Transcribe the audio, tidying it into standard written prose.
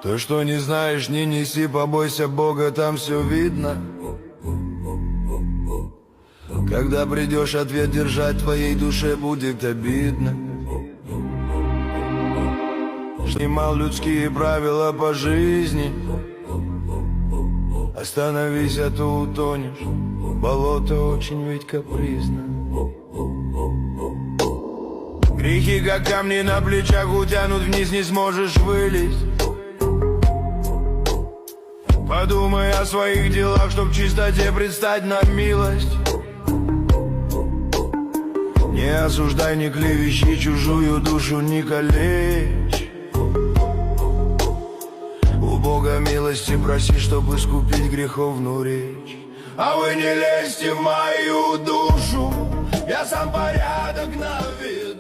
То, что не знаешь, не неси, побойся Бога, там все видно. Когда придешь ответ держать, твоей душе будет обидно. Снимал людские правила по жизни. Остановись, а то утонешь. Болото очень ведь капризно. Грехи, как камни на плечах, утянут вниз, не сможешь вылезть. Подумай о своих делах, чтоб в чистоте предстать на милость. Не осуждай, не клевещи, чужую душу не калечь. У Бога милости проси, чтобы искупить греховную речь. А вы не лезьте в мою душу, я сам порядок наведу.